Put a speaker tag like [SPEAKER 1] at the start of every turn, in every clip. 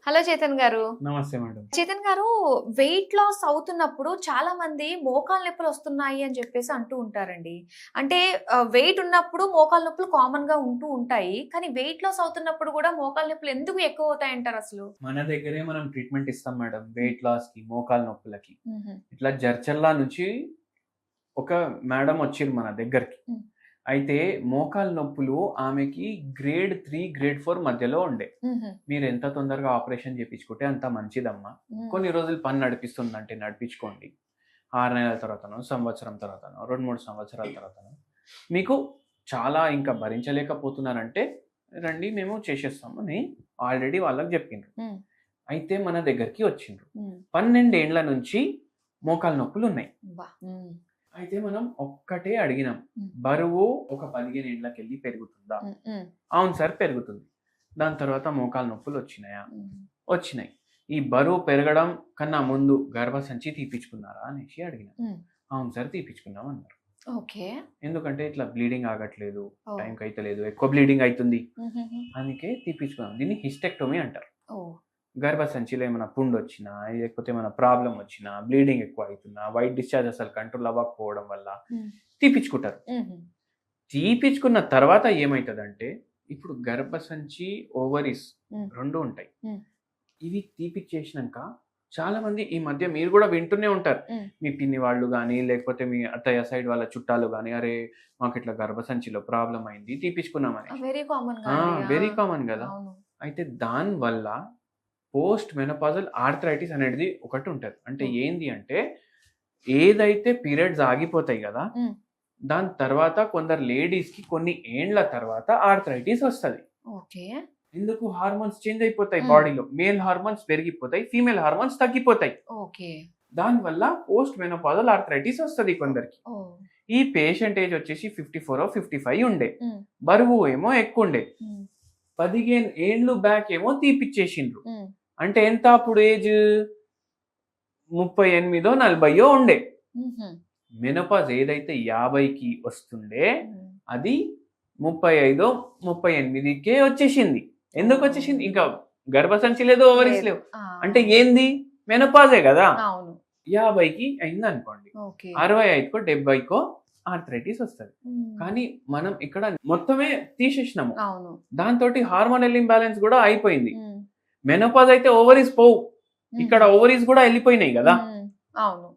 [SPEAKER 1] Hello Chetan గారు.
[SPEAKER 2] నమస్తే madam.
[SPEAKER 1] Chetan గారు, వెయిట్ లాస్ అవుతున్నప్పుడు చాలా మంది మోకాళ్ళ నొప్పులు వస్తున్నాయి అని చెప్పేసి అంటూ ఉంటారండి. అంటే వెయిట్ ఉన్నప్పుడు మోకాళ్ళ నొప్పులు కామన్‌గా ఉంటూ ఉంటాయి. కానీ వెయిట్ లాస్ అవుతున్నప్పుడు కూడా మోకాళ్ళ నొప్పులు ఎందుకు ఎక్కువ అవుతాయంటారు అసలు?
[SPEAKER 2] మన దగ్గరే మనం ట్రీట్మెంట్ ఇస్తాం మేడం. వెయిట్ లాస్‌కి, మోకాళ్ళ నొప్పులకి.
[SPEAKER 1] హుహు.
[SPEAKER 2] ఇట్లా జడ్చర్ల నుంచి ఒక మేడం వచ్చిర్రు మన దగ్గరికి.
[SPEAKER 1] హ్మ్.
[SPEAKER 2] అయితే మోకాళ్ళ నొప్పులు ఆమెకి గ్రేడ్ 3, గ్రేడ్ 4 మధ్యలో ఉండే.
[SPEAKER 1] హుహు.
[SPEAKER 2] మీరెంత తొందరగా ఆపరేషన్ చేపించుకుంటే అంత మంచిదమ్మా.
[SPEAKER 1] హ్మ్.
[SPEAKER 2] కొన్ని రోజులు పని నడిపిస్తుందంటే నడిపించుకోండి. 6 నెలల తర్వాతనో, సంవత్సరం తర్వాతనో, 2, 3 సంవత్సరాల తర్వాతనో మీకు చాలా ఇంకా భరించలేకపోతున్నారంటే రండి మేము చేసేస్తాము అని ఆల్రెడీ వాళ్ళకి జెప్పిండ్రు.
[SPEAKER 1] హ్మ్.
[SPEAKER 2] అయితే మన దగ్గరికి వచ్చిండ్రు.
[SPEAKER 1] హ్మ్.
[SPEAKER 2] 12 ఏండ్ల నుంచి మోకాళ్ళ నొప్పులున్నాయి.
[SPEAKER 1] అబ్బా! హ్మ్.
[SPEAKER 2] అయితే మనం ఒక్కటే అడిగినాం.
[SPEAKER 1] హ్మ్.
[SPEAKER 2] బరువు ఒక 15 ఏండ్లకెళ్ళి పెరుగుతుందా?
[SPEAKER 1] హ్మ్. హ్మ్.
[SPEAKER 2] అవును సార్ పెరుగుతుంది. దాని తర్వాత మోకాళ్ళ నొప్పులొచ్చినాయా?
[SPEAKER 1] హ్మ్.
[SPEAKER 2] వచ్చినాయి. ఈ బరువు పెరగడం కన్నా ముందు గర్భసంచి తీపిచ్చుకున్నారా అనేసి అడిగినా.
[SPEAKER 1] హ్మ్.
[SPEAKER 2] అవును సార్ తీపిచ్చుకున్నాం అన్నారు.
[SPEAKER 1] ఓకే.
[SPEAKER 2] ఎందుకంటే ఇట్లా బ్లీడింగ్ ఆగట్లేదు.
[SPEAKER 1] ఓహ్!
[SPEAKER 2] టైంకి అయితలేదు. ఎక్కువ బ్లీడింగ్ అయితుంది.
[SPEAKER 1] హుహుహు.
[SPEAKER 2] అందుకే తీపిచ్చుకున్నాం. దీన్ని హిస్టెక్టమీ అంటారు.
[SPEAKER 1] ఓహ్!
[SPEAKER 2] గర్భసంచిలో ఏమైనా పుండొచ్చినా, లేకపోతే ఏమైనా ప్రాబ్లమ్ వచ్చినా, బ్లీడింగ్ ఎక్కువ అయితున్నా, వైట్ డిశ్చార్జ్ అసలు కంట్రోల్ అవ్వకపోవడం వల్ల
[SPEAKER 1] హ్మ్.
[SPEAKER 2] తీపిచ్చుకుంటారు.
[SPEAKER 1] హుహు.
[SPEAKER 2] తీపిచ్చుకున్న తర్వాత ఏమైతదంటే, ఇప్పుడు గర్భసంచి, ఓవరీస్
[SPEAKER 1] హ్మ్.
[SPEAKER 2] 2 ఉంటాయి.
[SPEAKER 1] హ్మ్.
[SPEAKER 2] ఇవి తీపిచ్చేసినంక చాలామంది ఈ మధ్య మీరు గూడా వింటూనే ఉంటారు.
[SPEAKER 1] హ్మ్.
[SPEAKER 2] మీ పిన్ని వాళ్ళు గానీ, లేకపోతే మీ అత్తయ్య సైడ్ వాళ్ళ చుట్టాలు గానీ, "అరే! మాకిట్లా గర్భసంచిలో ప్రాబ్లమ్ అయింది. తీపిచ్చుకున్నామనేసి."
[SPEAKER 1] వెరీ కామన్‌గా
[SPEAKER 2] ఆ!
[SPEAKER 1] అండి. ఆ!
[SPEAKER 2] వెరీ కామన్ గదా!
[SPEAKER 1] అవును.
[SPEAKER 2] అయితే దాని వల్ల పోస్ట్ మెనోపాజల్ ఆర్థరైటిస్ అనేది ఒకటుంటది. అంటే
[SPEAKER 1] ఓహ్!
[SPEAKER 2] ఏంది అంటే, ఏదైతే పీరియడ్స్ ఆగిపోతాయి గదా!
[SPEAKER 1] హ్మ్.
[SPEAKER 2] దాని తర్వాత కొందరు లేడీస్‌కి కొన్ని ఏండ్ల తర్వాత ఆర్థరైటిస్ ఒస్తది.
[SPEAKER 1] ఓకే.
[SPEAKER 2] ఎందుకు హార్మోన్స్ చేంజ్ అయిపోతాయి
[SPEAKER 1] హ్మ్.
[SPEAKER 2] బాడీలో. మేల్ హార్మోన్స్ పెరిగిపోతాయి. ఫీమేల్ హార్మోన్స్ తగ్గిపోతాయి.
[SPEAKER 1] ఓకే.
[SPEAKER 2] దానివల్ల పోస్ట్ మెనోపాజల్ ఆర్థరైటిస్ ఒస్తది కొందరికి.
[SPEAKER 1] ఓహ్!
[SPEAKER 2] ఈ పేషెంట్ ఏజ్ వచ్చేసి 54 55 ఉండే.
[SPEAKER 1] హ్మ్.
[SPEAKER 2] బరువు ఏమో ఎక్కువుండే.
[SPEAKER 1] హ్మ్.
[SPEAKER 2] 15 ఏండ్లు బ్యాక్ ఏమో తీపిచ్చేసిండ్రు.
[SPEAKER 1] హ్మ్.
[SPEAKER 2] అంటే ఎంత అప్పుడు ఏజ్ 38 40 ఉండే.
[SPEAKER 1] హుహు.
[SPEAKER 2] మెనోపాజ్ ఏదైతే 50కి వస్తుండే
[SPEAKER 1] హ్మ్.
[SPEAKER 2] అది 35 38కే వచ్చేసింది. ఎందుకొచ్చేసింది?
[SPEAKER 1] ఓహ్!
[SPEAKER 2] ఇంకా గర్భసంచి లేదు, ఓవరీస్
[SPEAKER 1] లేదు.
[SPEAKER 2] లేవు.
[SPEAKER 1] ఆ!
[SPEAKER 2] అంటే ఏంది? మెనోపాజే గదా!
[SPEAKER 1] అవును.
[SPEAKER 2] 50కి అయిందనుకోండి.
[SPEAKER 1] ఓకే.
[SPEAKER 2] 65కో, 70కో ఆర్థరైటిస్ వస్తది.
[SPEAKER 1] హ్మ్.
[SPEAKER 2] కానీ మనం ఇక్కడ మొత్తమే తీసేసినాము.
[SPEAKER 1] అవును.
[SPEAKER 2] దాంతోటి హార్మోనల్ ఇంబాలెన్స్ గూడా అయిపోయింది.
[SPEAKER 1] హ్మ్.
[SPEAKER 2] మెనోపాజ్ అయితే ఓవరీస్ పోవు. ఇక్కడ
[SPEAKER 1] హుహు.
[SPEAKER 2] ఓవరీస్ గూడా ఎళ్ళిపోయినాయి గదా!
[SPEAKER 1] హ్మ్. అవును.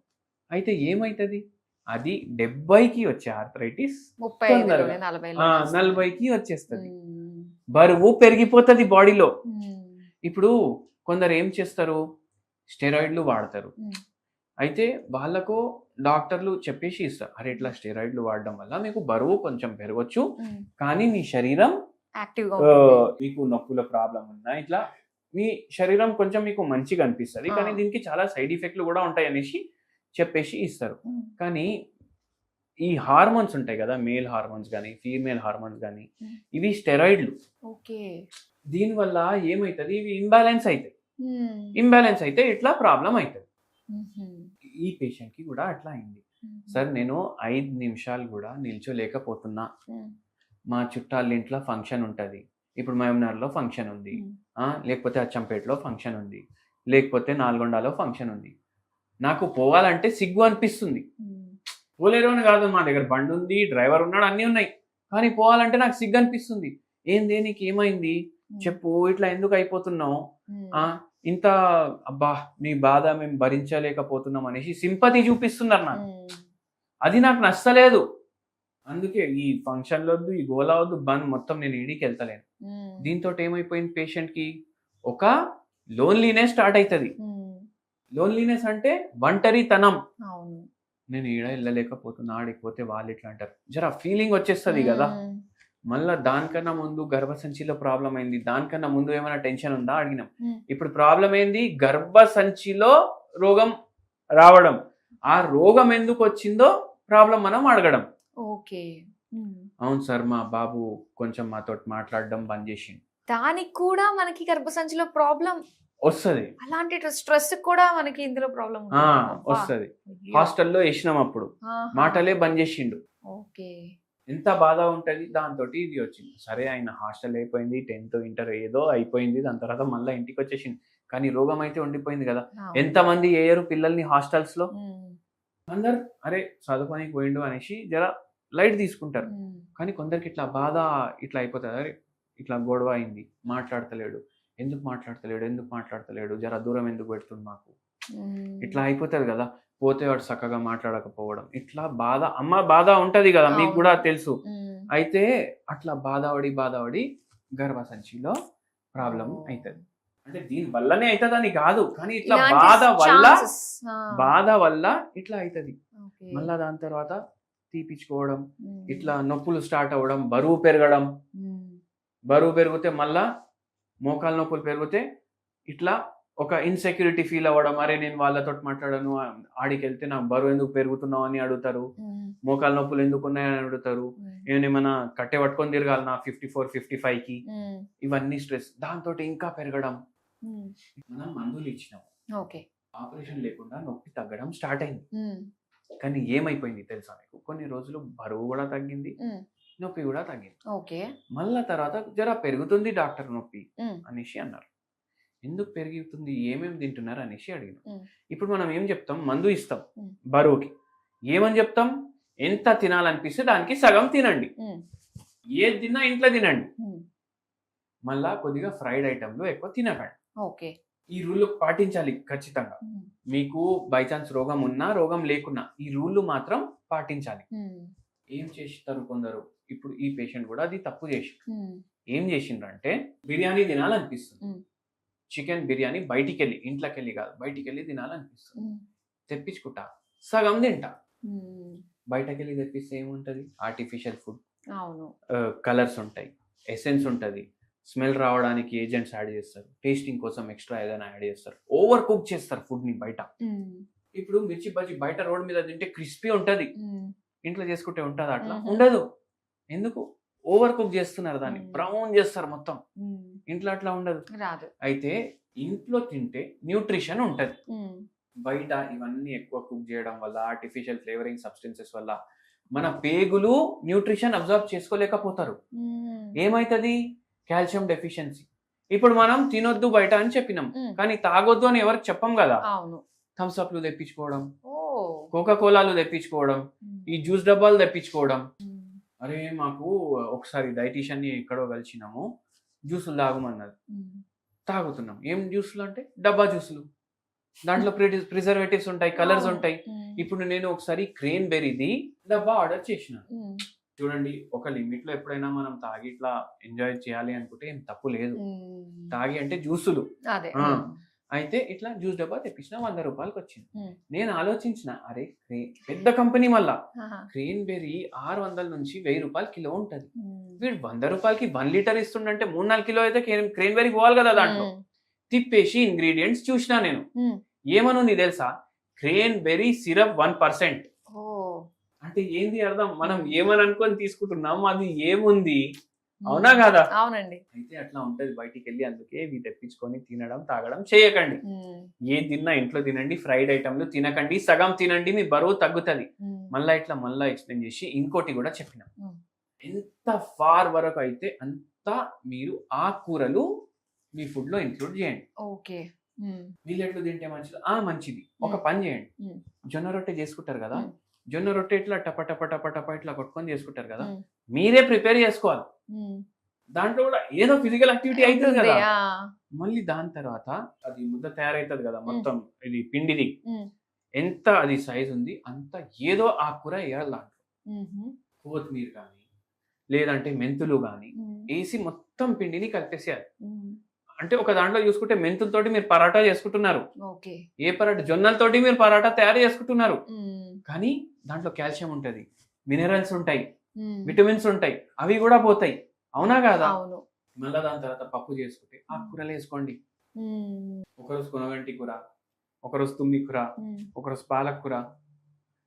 [SPEAKER 2] అయితే ఏమైతది? అది 70కి వచ్చే ఆర్థరైటిస్
[SPEAKER 1] 35లోనే
[SPEAKER 2] తొందరగా
[SPEAKER 1] 40లోనే వస్తది.
[SPEAKER 2] 40కి వచ్చేస్తది.
[SPEAKER 1] హ్మ్.
[SPEAKER 2] బరువు పెరిగిపోతది బాడీలో.
[SPEAKER 1] హ్మ్.
[SPEAKER 2] ఇప్పుడు కొందరు ఏం చేస్తారు? స్టెరాయిడ్‌లు వాడతారు.
[SPEAKER 1] హ్మ్.
[SPEAKER 2] అయితే వాళ్ళకు డాక్టర్లు చెప్పేసి ఇస్తారు. అరే! ఇట్లా స్టెరాయిడ్‌లు వాడడం వల్ల మీకు బరువు కొంచెం పెరగొచ్చు.
[SPEAKER 1] హ్మ్.
[SPEAKER 2] కానీ మీ శరీరం
[SPEAKER 1] యాక్టివ్‌గా ఉంటుంది.
[SPEAKER 2] మీకు నొప్పుల ప్రాబ్లమ్ ఉన్నా ఇట్లా మీ శరీరం కొంచెం మీకు మంచిగా అనిపిస్తది.
[SPEAKER 1] ఆ!
[SPEAKER 2] కానీ దీనికి చాలా సైడ్ ఎఫెక్ట్‌లు గూడా ఉంటాయనేసి చెప్పేసి ఇస్తారు.
[SPEAKER 1] హ్మ్.
[SPEAKER 2] కానీ ఈ హార్మోన్స్ ఉంటాయి గదా! మేల్ హార్మోన్స్ గాని, ఫీమేల్ హార్మోన్స్ గాని
[SPEAKER 1] హ్మ్.
[SPEAKER 2] ఇవి స్టెరాయిడ్‌లు.
[SPEAKER 1] ఓకే.
[SPEAKER 2] దీనివల్ల ఏమైతది? ఇవి ఇంబాలెన్స్ అయితాయి.
[SPEAKER 1] హ్మ్.
[SPEAKER 2] ఇంబాలెన్స్ అయితే ఇట్లా ప్రాబ్లమ్ అయితది.
[SPEAKER 1] హుహు.
[SPEAKER 2] ఈ పేషెంట్‌కి గూడా అట్లా అయింది.
[SPEAKER 1] హుహు.
[SPEAKER 2] సార్ నేను 5 నిమిషాలు గూడా నిల్చోలేకపోతున్నా.
[SPEAKER 1] హ్మ్.
[SPEAKER 2] మా చుట్టాల ఇంట్లో ఫంక్షన్ ఉంటది. ఇప్పుడు మహబూబ్‌నగర్‌లో ఫంక్షన్ ఉంది.
[SPEAKER 1] హ్మ్.
[SPEAKER 2] లేకపోతే అచ్చంపేటలో ఫంక్షన్ ఉంది. లేకపోతే నల్గొండలో ఫంక్షన్ ఉంది. నాకు పోవాలంటే సిగ్గు అనిపిస్తుంది.
[SPEAKER 1] హ్మ్.
[SPEAKER 2] పోలేరు అని గాదు. మా దగ్గర బండుంది, డ్రైవర్ ఉన్నాడు అన్నీ ఉన్నాయి. కానీ పోవాలంటే నాకు సిగ్గనిపిస్తుంది. "ఏందే నీకేమైంది?
[SPEAKER 1] హ్మ్.
[SPEAKER 2] చెప్పు ఇట్లా ఎందుకు అయిపోతున్నావు?
[SPEAKER 1] హ్మ్.
[SPEAKER 2] ఆ! ఇంత అబ్బా! నీ బాధ మేము భరించలేకపోతున్నాం" అనేసి సింపతి చూపిస్తున్నారు నాకు.
[SPEAKER 1] హ్మ్.
[SPEAKER 2] అది నాకు నచ్చలేదు. అందుకే ఈ ఫంక్షన్‌లొద్దు, ఈ గోల వద్దు, బంద్ మొత్తం నేను ఏడికెళ్తలేను.
[SPEAKER 1] హ్మ్.
[SPEAKER 2] దీనితోటి ఏమైపోయింది పేషెంట్‌కి ఒక లోన్‌లీనెస్ స్టార్ట్ అయితది.
[SPEAKER 1] హ్మ్.
[SPEAKER 2] లోన్‌లీనెస్ అంటే ఒంటరితనం.
[SPEAKER 1] అవును.
[SPEAKER 2] నేను ఈడ ఎళ్ళలేకపోతున్నా, ఆడికి పోతే వాళ్ళిట్లా అంటారు. జర ఫీలింగ్ వచ్చేస్తది గదా!
[SPEAKER 1] హ్మ్.
[SPEAKER 2] మళ్ళా దానికన్నా ముందు గర్భసంచిలో ప్రాబ్లమ్ అయింది. దానికన్నా ముందు ఏమైనా టెన్షన్ ఉందా అడిగినాం.
[SPEAKER 1] హ్మ్.
[SPEAKER 2] ఇప్పుడు ప్రాబ్లమ్ ఏంది? గర్భసంచిలో రోగం రావడం. ఆ రోగం ఎందుకొచ్చిందో ప్రాబ్లమ్ మనం అడగడం.
[SPEAKER 1] ఓకే. హ్మ్.
[SPEAKER 2] అవును సార్. మా బాబు కొంచెం మాతోటి మాట్లాడడం బంద్ జేషిండు.
[SPEAKER 1] దానికి కూడా మనకి గర్భసంచిలో ప్రాబ్లమ్
[SPEAKER 2] ఒస్తది.
[SPEAKER 1] అలాంటి స్ట్రెస్‌కి కూడా మనకి ఇందులో ప్రాబ్లమ్
[SPEAKER 2] ఆ!
[SPEAKER 1] ఉంటుందా? అబ్బా!
[SPEAKER 2] ఒస్తది.
[SPEAKER 1] అయ్యో!
[SPEAKER 2] హాస్టల్‌లో ఏసినాం అప్పుడు.
[SPEAKER 1] ఆహా!
[SPEAKER 2] మాటలే బంద్ జేషిండు.
[SPEAKER 1] ఓకే.
[SPEAKER 2] ఎంత బాధ ఉంటది. దాంతోటి ఇది వచ్చింది. సరే ఆయన హాస్టల్ అయిపోయింది. 10థ్, ఇంటర్ ఏదో అయిపోయింది. దాని తర్వాత మళ్ళా ఇంటికొచ్చేసిండు. కానీ రోగం అయితే ఉండిపోయింది కదా.
[SPEAKER 1] అవును.
[SPEAKER 2] ఎంతమంది వేయరు పిల్లల్ని హాస్టల్స్ లో,
[SPEAKER 1] ఉమ్,
[SPEAKER 2] అందరు అరే చదువుకోనికి పోయిండు అనేసి జర లైట్ తీసుకుంటారు.
[SPEAKER 1] ఉమ్,
[SPEAKER 2] కానీ కొందరికి ఇట్లా బాధ ఇట్లా అయిపోతుంది, అరే ఇట్లా గొడవ అయింది, మాట్లాడతలేడు, ఎందుకు మాట్లాడతలేడు, జర దూరం ఎందుకు పెడుతుంది మాకు,
[SPEAKER 1] ఉమ్,
[SPEAKER 2] ఇట్లా అయిపోతుంది కదా. పోతే వాడు చక్కగా మాట్లాడకపోవడం, ఇట్లా బాధ, అమ్మ బాధ ఉంటది కదా, మీకు
[SPEAKER 1] అవును.
[SPEAKER 2] కూడా తెలుసు.
[SPEAKER 1] ఉమ్,
[SPEAKER 2] అయితే అట్లా బాధపడి గర్భసంచిలో ప్రాబ్లం
[SPEAKER 1] ఓ.
[SPEAKER 2] అవుతుంది. అంటే దీని వల్లనే అవుతుంది అని కాదు, కానీ ఇట్లా
[SPEAKER 1] ఇలాంటి chances. ఆ,
[SPEAKER 2] బాధ వల్ల ఇట్లా అవుతుంది.
[SPEAKER 1] okay.
[SPEAKER 2] మళ్ళా దాని తర్వాత తీపిచ్చుకోవడం,
[SPEAKER 1] ఉమ్,
[SPEAKER 2] ఇట్లా నొప్పులు స్టార్ట్ అవ్వడం, బరువు పెరగడం,
[SPEAKER 1] ఉమ్,
[SPEAKER 2] బరువు పెరిగితే మళ్ళా మోకాలు నొప్పులు పెరిగితే ఇట్లా ఒక ఇన్సెక్యూరిటీ ఫీల్ అవ్వడం, అరే నేను వాళ్ళతో మాట్లాడను, ఆడికి వెళ్తే నాకు బరువు ఎందుకు పెరుగుతున్నావు అని అడుగుతారు,
[SPEAKER 1] ఉమ్,
[SPEAKER 2] మోకాలు నొప్పులు ఎందుకు ఉన్నాయని అడుగుతారు,
[SPEAKER 1] ఉమ్,
[SPEAKER 2] ఏమైనా కట్టె పట్టుకొని తిరగాలి నా 54-55కి,
[SPEAKER 1] ఉమ్,
[SPEAKER 2] ఇవన్నీ స్ట్రెస్. దాంతో ఇంకా పెరగడం.
[SPEAKER 1] ఉమ్,
[SPEAKER 2] మనం మందులు ఇచ్చినాం,
[SPEAKER 1] ఓకే.
[SPEAKER 2] ఆపరేషన్ లేకుండా నొప్పి తగ్గడం స్టార్ట్ అయింది.
[SPEAKER 1] ఉమ్,
[SPEAKER 2] కానీ ఏమైపోయింది తెలుసా మీకు, కొన్ని రోజులు బరువు కూడా తగ్గింది,
[SPEAKER 1] ఉమ్,
[SPEAKER 2] నొప్పి కూడా తగ్గింది.
[SPEAKER 1] ఓకే.
[SPEAKER 2] మళ్ళా తర్వాత జర పెరుగుతుంది డాక్టర్ నొప్పి
[SPEAKER 1] ఉమ్,
[SPEAKER 2] అనేసి అన్నారు. ఎందుకు పెరుగుతుంది, ఏమేమి తింటున్నారు అనేసి అడిగినాం.
[SPEAKER 1] ఉమ్,
[SPEAKER 2] ఇప్పుడు మనం ఏం చెప్తాం, మందు ఇస్తాం
[SPEAKER 1] ఉమ్,
[SPEAKER 2] బరువుకి, ఏమని చెప్తాం, ఎంత తినాలనిపిస్తే దానికి సగం తినండి,
[SPEAKER 1] ఉమ్,
[SPEAKER 2] ఏది తిన్నా ఇంట్లో తినండి,
[SPEAKER 1] ఉమ్,
[SPEAKER 2] మళ్ళా కొద్దిగా ఫ్రైడ్ ఐటమ్లు ఎక్కువ తినకండి.
[SPEAKER 1] ఓకే.
[SPEAKER 2] ఈ రూల్ పాటించాలి ఖచ్చితంగా.
[SPEAKER 1] ఉమ్,
[SPEAKER 2] మీకు బై ఛాన్స్ రోగం ఉన్నా రోగం లేకున్నా ఈ రూల్ మాత్రం పాటించాలి.
[SPEAKER 1] ఉమ్,
[SPEAKER 2] ఏం చేస్తారు కొందరు, ఇప్పుడు ఈ పేషెంట్ కూడా అది తప్పు చేసి
[SPEAKER 1] ఉమ్,
[SPEAKER 2] ఏం చేసిండ్రంటే, బిర్యానీ తినాలనిపిస్తుంది,
[SPEAKER 1] ఉమ్,
[SPEAKER 2] చికెన్ బిర్యానీ బయటికి వెళ్ళి, ఇంట్లోకి వెళ్ళి కాదు, బయటికి వెళ్ళి తినాలనిపిస్తుంది,
[SPEAKER 1] ఉమ్,
[SPEAKER 2] తెప్పించుకుంటా, సగం తింటా.
[SPEAKER 1] ఉమ్,
[SPEAKER 2] బయటకు వెళ్ళి తెప్పిస్తే ఏముంటుంది, ఆర్టిఫిషియల్ ఫుడ్,
[SPEAKER 1] అవును.
[SPEAKER 2] కలర్స్ ఉంటాయి, ఎసెన్స్ ఉంటుంది, స్మెల్ రావడానికి ఏజెంట్స్ యాడ్ చేస్తారు, టేస్టింగ్ కోసం ఎక్స్ట్రా ఏదైనా యాడ్ చేస్తారు, ఓవర్ కుక్ చేస్తారు ఫుడ్ని బయట.
[SPEAKER 1] ఉమ్,
[SPEAKER 2] ఇప్పుడు మిర్చి బజ్జీ బయట రోడ్ మీద తింటే క్రిస్పీ ఉంటుంది,
[SPEAKER 1] ఉమ్,
[SPEAKER 2] ఇంట్లో చేసుకుంటే ఉంటుంది అట్లా
[SPEAKER 1] మ్మ్.
[SPEAKER 2] ఉండదు. ఎందుకు, ఓవర్ కుక్ చేస్తున్నారు దాన్ని,
[SPEAKER 1] మ్మ్.
[SPEAKER 2] బ్రౌన్ చేస్తారు మొత్తం,
[SPEAKER 1] ఉమ్,
[SPEAKER 2] ఇంట్లో అట్లా ఉండదు.
[SPEAKER 1] రాదు.
[SPEAKER 2] అయితే ఇంట్లో తింటే న్యూట్రిషన్ ఉంటుంది,
[SPEAKER 1] ఉమ్,
[SPEAKER 2] బయట ఇవన్నీ ఎక్కువ కుక్ చేయడం వల్ల, ఆర్టిఫిషియల్ ఫ్లేవరింగ్ సబ్స్టెన్సెస్ వల్ల మన పేగులు న్యూట్రిషన్ అబ్జర్వ్ చేసుకోలేకపోతారు.
[SPEAKER 1] ఉమ్,
[SPEAKER 2] ఏమవుతుంది, కాల్షియం డెఫిషియన్సీ. ఇప్పుడు మనం తినొద్దు బయట అని చెప్పినాం,
[SPEAKER 1] ఉమ్,
[SPEAKER 2] కానీ తాగొద్దు అని ఎవరికి చెప్పం కదా.
[SPEAKER 1] అవును.
[SPEAKER 2] థమ్స్ అప్లు తెప్పించుకోవడం,
[SPEAKER 1] ఓ.
[SPEAKER 2] కోకా కోలాలు తెప్పించుకోవడం,
[SPEAKER 1] ఉమ్,
[SPEAKER 2] ఈ జ్యూస్ డబ్బాలు తెప్పించుకోవడం.
[SPEAKER 1] ఉమ్,
[SPEAKER 2] అరే మాకు ఒకసారి డైటీషియన్ని ఎక్కడో కలిసినాము, జ్యూసులు తాగమన్నది,
[SPEAKER 1] ఉమ్,
[SPEAKER 2] తాగుతున్నాం. ఏం జ్యూసులు అంటే డబ్బా జ్యూసులు, దాంట్లో ప్రిజర్వేటివ్స్ ఉంటాయి, కలర్స్
[SPEAKER 1] అవును.
[SPEAKER 2] ఉంటాయి.
[SPEAKER 1] ఉమ్,
[SPEAKER 2] ఇప్పుడు నేను ఒకసారి క్రేన్ బెర్రీది డబ్బా ఆర్డర్ చేసిన.
[SPEAKER 1] ఉమ్,
[SPEAKER 2] చూడండి, ఒక లిమిట్ లో ఎప్పుడైనా మనం తాగి ఇట్లా ఎంజాయ్ చేయాలి అనుకుంటే ఏం తప్పు లేదు.
[SPEAKER 1] ఉమ్,
[SPEAKER 2] తాగి అంటే జ్యూసులు.
[SPEAKER 1] అదే.
[SPEAKER 2] ఆ.
[SPEAKER 1] ఉమ్,
[SPEAKER 2] అయితే ఇట్లా జ్యూస్ డబ్బా తెప్పించిన, 100 రూపాయలకి వచ్చింది.
[SPEAKER 1] ఉమ్,
[SPEAKER 2] నేను ఆలోచించిన, అరే పెద్ద కంపెనీ, మళ్ళా
[SPEAKER 1] ఆహా,
[SPEAKER 2] క్రేన్ బెర్రీ 600 నుంచి 1000 రూపాయలు కిలో ఉంటది.
[SPEAKER 1] ఉమ్,
[SPEAKER 2] వీడు 100 రూపాయలకి 1 లీటర్ ఇస్తుండంటే 3-4 కిలో అయితే క్రేన్ బెర్రీ పోవాలి కదా దాంట్లో.
[SPEAKER 1] ఉమ్,
[SPEAKER 2] తిప్పేసి ఇంగ్రీడియంట్స్ చూసినా నేను,
[SPEAKER 1] ఉమ్,
[SPEAKER 2] ఏమనుంది తెలుసా, క్రేన్ బెర్రీ సిరప్ 1%.
[SPEAKER 1] ఓ.
[SPEAKER 2] అంటే ఏంది అర్థం, మనం ఏమని అనుకొని తీసుకుంటున్నాం, అది ఏముంది,
[SPEAKER 1] ఉమ్,
[SPEAKER 2] అవునా కాదా.
[SPEAKER 1] అవునండి.
[SPEAKER 2] అయితే అట్లా ఉంటది బయటికి వెళ్ళి, అందుకే ఇవి తెప్పించుకొని తినడం తాగడం చేయకండి.
[SPEAKER 1] ఉమ్,
[SPEAKER 2] ఏ తిన్నా ఇంట్లో తినండి, ఫ్రైడ్ ఐటమ్లు తినకండి, సగం తినండి, మీ బరువు తగ్గుతుంది.
[SPEAKER 1] ఉమ్,
[SPEAKER 2] మళ్ళా ఎక్స్ప్లెయిన్ చేసి ఇంకోటి కూడా చెప్పిన,
[SPEAKER 1] ఉమ్,
[SPEAKER 2] ఎంత ఫార్ వరకు అయితే అంత మీరు ఆకుకూరలు మీ ఫుడ్ లో ఇంక్లూడ్ చేయండి.
[SPEAKER 1] ఓకే. ఉమ్,
[SPEAKER 2] వీళ్ళెట్లు తింటే మంచిది, మంచిది. ఒక పని చేయండి,
[SPEAKER 1] ఉమ్,
[SPEAKER 2] జొన్న రొట్టె చేసుకుంటారు కదా,
[SPEAKER 1] ఉమ్,
[SPEAKER 2] జొన్న రొట్టె ఇట్లా టప టప టప టప ఇట్లా కొట్టుకొని చేసుకుంటారు కదా,
[SPEAKER 1] ఉమ్,
[SPEAKER 2] మీరే ప్రిపేర్ చేసుకోవాలి.
[SPEAKER 1] ఉమ్,
[SPEAKER 2] దాంట్లో కూడా ఏదో ఫిజికల్ యాక్టివిటీ అవుతుంది
[SPEAKER 1] ఉంటుంది.
[SPEAKER 2] కదా.
[SPEAKER 1] ఆ,
[SPEAKER 2] మళ్ళీ దాని తర్వాత అది ముద్ద తయారైతుంది కదా, మొత్తం ఇది పిండిది,
[SPEAKER 1] ఉమ్,
[SPEAKER 2] ఎంత అది సైజ్ ఉంది అంత ఏదో ఆకుకూర వేయాలి దాంట్లో,
[SPEAKER 1] ఉమ్,
[SPEAKER 2] కొత్తిమీర కానీ లేదంటే మెంతులు కానీ
[SPEAKER 1] ఉమ్,
[SPEAKER 2] వేసి మొత్తం పిండిని కలిపేసేయాలి.
[SPEAKER 1] ఉమ్,
[SPEAKER 2] అంటే ఒక దాంట్లో చూసుకుంటే మెంతులతోటి మీరు పరాటా చేసుకుంటున్నారు,
[SPEAKER 1] ఓకే.
[SPEAKER 2] ఏ పరాటా, జొన్నలతోటి మీరు పరాటా తయారు చేసుకుంటున్నారు,
[SPEAKER 1] ఉమ్,
[SPEAKER 2] కానీ దాంట్లో కాల్షియం ఉంటుంది, మినరల్స్ ఉంటాయి,
[SPEAKER 1] ఉమ్,
[SPEAKER 2] విటమిన్స్ ఉంటాయి, అవి కూడా పోతాయి, అవునా కాదా.
[SPEAKER 1] అవును.
[SPEAKER 2] మళ్ళీ దాని తర్వాత పప్పు చేసుకుంటే ఆకుకూరలు వేసుకోండి,
[SPEAKER 1] ఉమ్,
[SPEAKER 2] ఒకరోజు కొనగంటి కూర, ఒకరోజు తుమ్మి కూర,
[SPEAKER 1] ఉమ్,
[SPEAKER 2] ఒకరోజు పాలక్ కూర,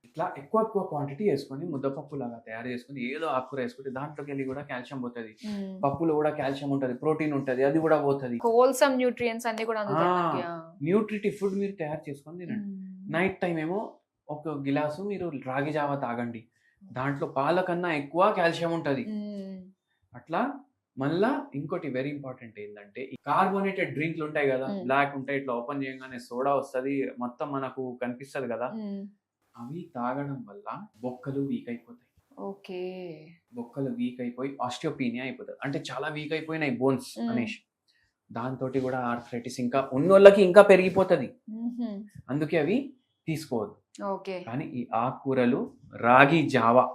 [SPEAKER 2] ఇట్లా ఎక్కువ క్వాంటిటీ వేసుకొని ముద్దపప్పు లాగా తయారు చేసుకొని ఏదో ఆకుకూర వేసుకుంటే దాంట్లోకి వెళ్ళి కూడా కాల్షియం పోతుంది,
[SPEAKER 1] ఉమ్.
[SPEAKER 2] పప్పులో కూడా కాల్షియం ఉంటుంది, ప్రోటీన్ ఉంటుంది, అది కూడా పోతుంది.
[SPEAKER 1] హోల్సమ్ న్యూట్రియంట్స్ అన్ని కూడా అందుతాయి మనకి. ఆ.
[SPEAKER 2] న్యూట్రిటివ్ ఫుడ్ మీరు తయారు చేసుకొని తినండి.
[SPEAKER 1] ఉమ్,
[SPEAKER 2] నైట్ టైం ఏమో ఒక గిలాసు మీరు రాగి జావ తాగండి, దాంట్లో పాల కన్నా ఎక్కువ కాల్షియం ఉంటుంది.
[SPEAKER 1] ఉమ్,
[SPEAKER 2] అట్లా మళ్ళా ఇంకోటి వెరీ ఇంపార్టెంట్ ఏంటంటే ఈ కార్బోనేటెడ్ డ్రింక్లు ఉంటాయి కదా,
[SPEAKER 1] మ్మ్.
[SPEAKER 2] బ్లాక్ ఉంటాయి, ఇట్లా ఓపెన్ చేయగానే సోడా వస్తది, మొత్తం మనకు కనిపిస్తది కదా, అవి తాగడం వల్ల బొక్కలు వీక్ అయిపోతాయి.
[SPEAKER 1] ఓకే.
[SPEAKER 2] బొక్కలు వీక్ అయిపోయి ఆస్టియోపీనియా అయిపోతుంది, అంటే చాలా వీక్ అయిపోయినాయి బోన్స్ అనేసి. దాంతో కూడా ఆర్థరైటిస్ ఇంకా ఉన్నోళ్ళకి ఇంకా పెరిగిపోతుంది. అందుకే అవి తీసుకోవద్దు.
[SPEAKER 1] ఓకే.
[SPEAKER 2] కానీ ఈ ఆకుకూరలు, రాగి జావా,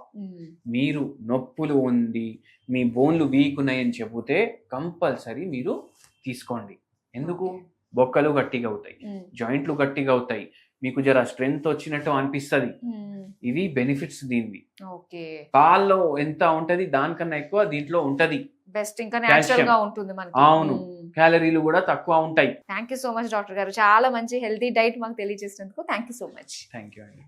[SPEAKER 2] మీరు నొప్పులు ఉంది, మీ బోన్లు వీక్ ఉన్నాయని చెబితే కంపల్సరీ మీరు తీసుకోండి. ఎందుకు? బొక్కలు గట్టిగా అవుతాయి, జాయింట్లు గట్టిగా అవుతాయి, మీకు జర స్ట్రెంగ్త్ వచ్చినట్టు అనిపిస్తుంది. ఇవి బెనిఫిట్స్ దీనివి.
[SPEAKER 1] ఓకే.
[SPEAKER 2] పాల్లో ఎంత ఉంటది దానికన్నా ఎక్కువ దీంట్లో ఉంటది.
[SPEAKER 1] బెస్ట్, ఇంకా నేచురల్ గా ఉంటుంది మనకి.
[SPEAKER 2] అవును, క్యాలరీలు కూడా తక్కువ ఉంటాయి.
[SPEAKER 1] Thank you so much doctor గారు, చాలా మంచి హెల్తీ డైట్ మాకు తెలియజేసినందుకు thank you so much.
[SPEAKER 2] Thank you అండి.